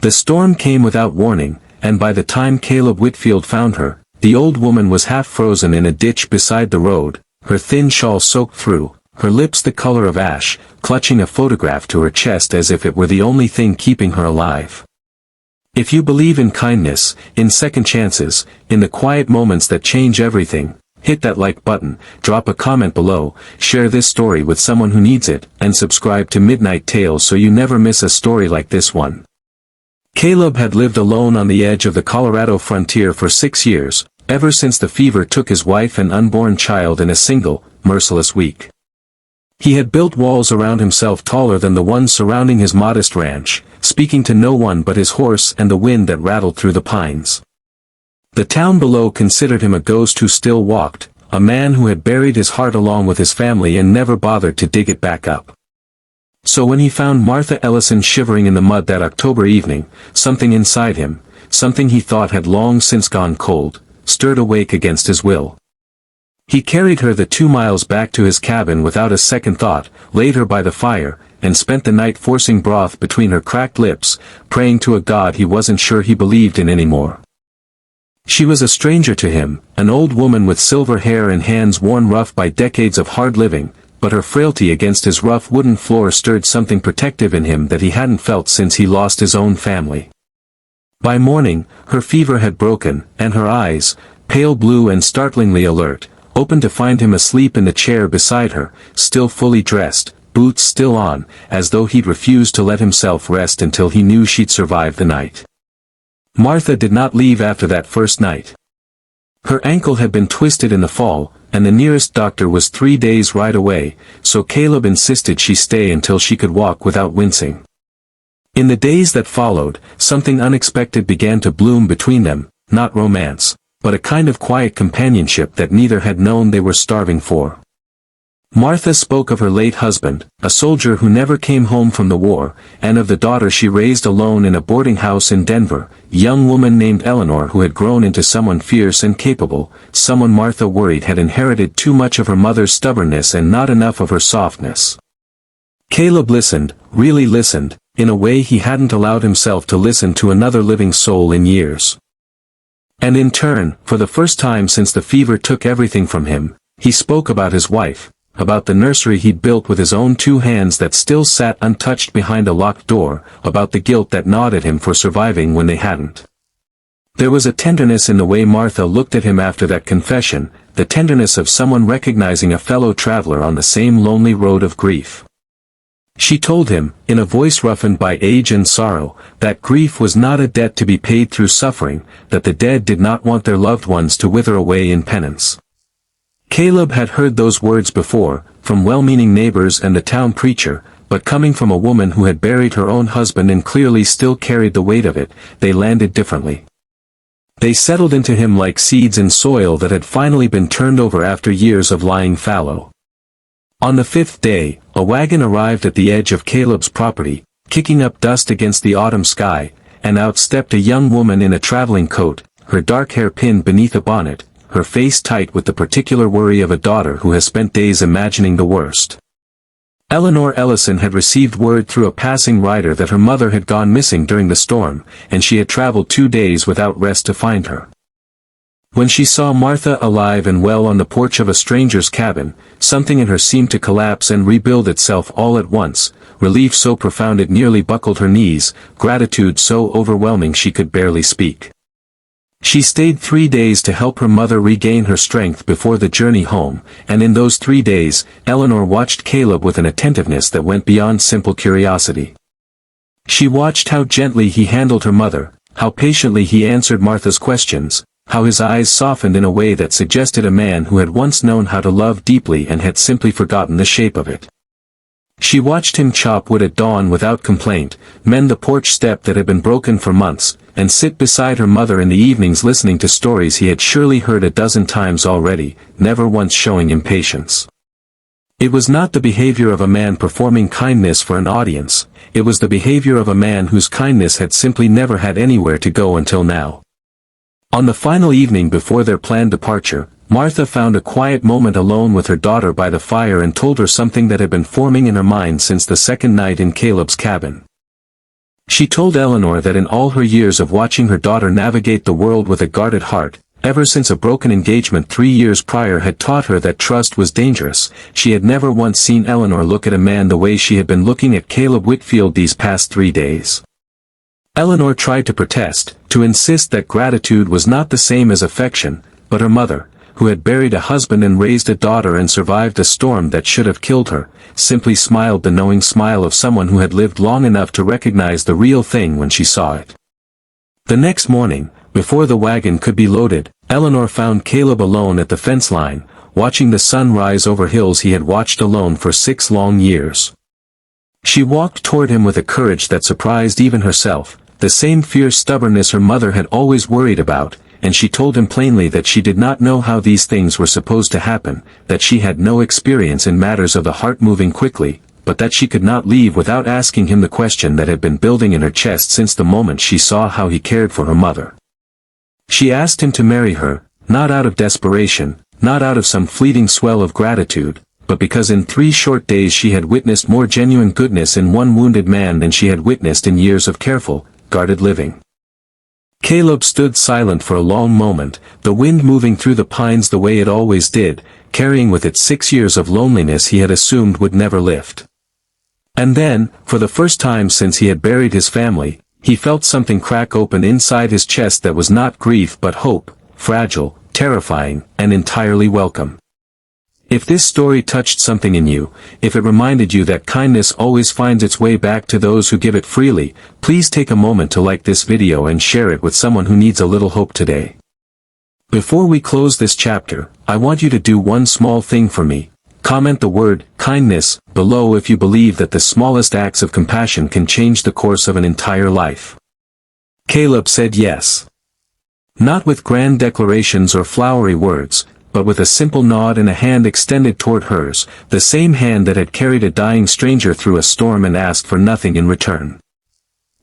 The storm came without warning, and by the time Caleb Whitfield found her, the old woman was half frozen in a ditch beside the road, her thin shawl soaked through, her lips the color of ash, clutching a photograph to her chest as if it were the only thing keeping her alive. If you believe in kindness, in second chances, in the quiet moments that change everything, hit that like button, drop a comment below, share this story with someone who needs it, and subscribe to Midnight Tales so you never miss a story like this one. Caleb had lived alone on the edge of the Colorado frontier for 6 years, ever since the fever took his wife and unborn child in a single, merciless week. He had built walls around himself taller than the ones surrounding his modest ranch, speaking to no one but his horse and the wind that rattled through the pines. The town below considered him a ghost who still walked, a man who had buried his heart along with his family and never bothered to dig it back up. So when he found Martha Ellison shivering in the mud that October evening, something inside him, something he thought had long since gone cold, stirred awake against his will. He carried her the 2 miles back to his cabin without a second thought, laid her by the fire, and spent the night forcing broth between her cracked lips, praying to a God he wasn't sure he believed in anymore. She was a stranger to him, an old woman with silver hair and hands worn rough by decades of hard living, but her frailty against his rough wooden floor stirred something protective in him that he hadn't felt since he lost his own family. By morning, her fever had broken, and her eyes, pale blue and startlingly alert, opened to find him asleep in the chair beside her, still fully dressed, boots still on, as though he'd refused to let himself rest until he knew she'd survive the night. Martha did not leave after that first night. Her ankle had been twisted in the fall, and the nearest doctor was 3 days' ride away, so Caleb insisted she stay until she could walk without wincing. In the days that followed, something unexpected began to bloom between them, not romance, but a kind of quiet companionship that neither had known they were starving for. Martha spoke of her late husband, a soldier who never came home from the war, and of the daughter she raised alone in a boarding house in Denver, a young woman named Eleanor who had grown into someone fierce and capable, someone Martha worried had inherited too much of her mother's stubbornness and not enough of her softness. Caleb listened, really listened, in a way he hadn't allowed himself to listen to another living soul in years. And in turn, for the first time since the fever took everything from him, he spoke about his wife, about the nursery he'd built with his own 2 hands that still sat untouched behind a locked door, about the guilt that gnawed at him for surviving when they hadn't. There was a tenderness in the way Martha looked at him after that confession, the tenderness of someone recognizing a fellow traveler on the same lonely road of grief. She told him, in a voice roughened by age and sorrow, that grief was not a debt to be paid through suffering, that the dead did not want their loved ones to wither away in penance. Caleb had heard those words before, from well-meaning neighbors and the town preacher, but coming from a woman who had buried her own husband and clearly still carried the weight of it, they landed differently. They settled into him like seeds in soil that had finally been turned over after years of lying fallow. On the 5th day, a wagon arrived at the edge of Caleb's property, kicking up dust against the autumn sky, and out stepped a young woman in a traveling coat, her dark hair pinned beneath a bonnet, her face tight with the particular worry of a daughter who has spent days imagining the worst. Eleanor Ellison had received word through a passing rider that her mother had gone missing during the storm, and she had traveled 2 days without rest to find her. When she saw Martha alive and well on the porch of a stranger's cabin, something in her seemed to collapse and rebuild itself all at once, relief so profound it nearly buckled her knees, gratitude so overwhelming she could barely speak. She stayed 3 days to help her mother regain her strength before the journey home, and in those 3 days, Eleanor watched Caleb with an attentiveness that went beyond simple curiosity. She watched how gently he handled her mother, how patiently he answered Martha's questions, how his eyes softened in a way that suggested a man who had once known how to love deeply and had simply forgotten the shape of it. She watched him chop wood at dawn without complaint, mend the porch step that had been broken for months, and sit beside her mother in the evenings listening to stories he had surely heard a dozen times already, never once showing impatience. It was not the behavior of a man performing kindness for an audience, it was the behavior of a man whose kindness had simply never had anywhere to go until now. On the final evening before their planned departure, Martha found a quiet moment alone with her daughter by the fire and told her something that had been forming in her mind since the second night in Caleb's cabin. She told Eleanor that in all her years of watching her daughter navigate the world with a guarded heart, ever since a broken engagement 3 years prior had taught her that trust was dangerous, she had never once seen Eleanor look at a man the way she had been looking at Caleb Whitfield these past 3 days. Eleanor tried to protest, to insist that gratitude was not the same as affection, but her mother, who had buried a husband and raised a daughter and survived a storm that should have killed her, simply smiled the knowing smile of someone who had lived long enough to recognize the real thing when she saw it. The next morning, before the wagon could be loaded, Eleanor found Caleb alone at the fence line, watching the sun rise over hills he had watched alone for 6 long years. She walked toward him with a courage that surprised even herself, the same fierce stubbornness her mother had always worried about, and she told him plainly that she did not know how these things were supposed to happen, that she had no experience in matters of the heart moving quickly, but that she could not leave without asking him the question that had been building in her chest since the moment she saw how he cared for her mother. She asked him to marry her, not out of desperation, not out of some fleeting swell of gratitude, but because in 3 short days she had witnessed more genuine goodness in one wounded man than she had witnessed in years of careful, guarded living. Caleb stood silent for a long moment, the wind moving through the pines the way it always did, carrying with it 6 years of loneliness he had assumed would never lift. And then, for the first time since he had buried his family, he felt something crack open inside his chest that was not grief but hope, fragile, terrifying, and entirely welcome. If this story touched something in you, if it reminded you that kindness always finds its way back to those who give it freely, please take a moment to like this video and share it with someone who needs a little hope today. Before we close this chapter, I want you to do one small thing for me. Comment the word kindness below if you believe that the smallest acts of compassion can change the course of an entire life. Caleb said yes. Not with grand declarations or flowery words, but with a simple nod and a hand extended toward hers, the same hand that had carried a dying stranger through a storm and asked for nothing in return.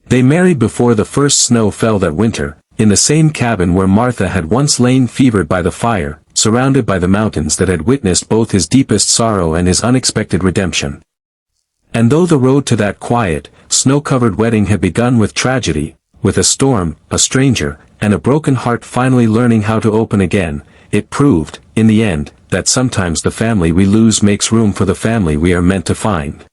They married before the first snow fell that winter, in the same cabin where Martha had once lain fevered by the fire, surrounded by the mountains that had witnessed both his deepest sorrow and his unexpected redemption. And though the road to that quiet, snow-covered wedding had begun with tragedy, with a storm, a stranger, and a broken heart finally learning how to open again, it proved, in the end, that sometimes the family we lose makes room for the family we are meant to find.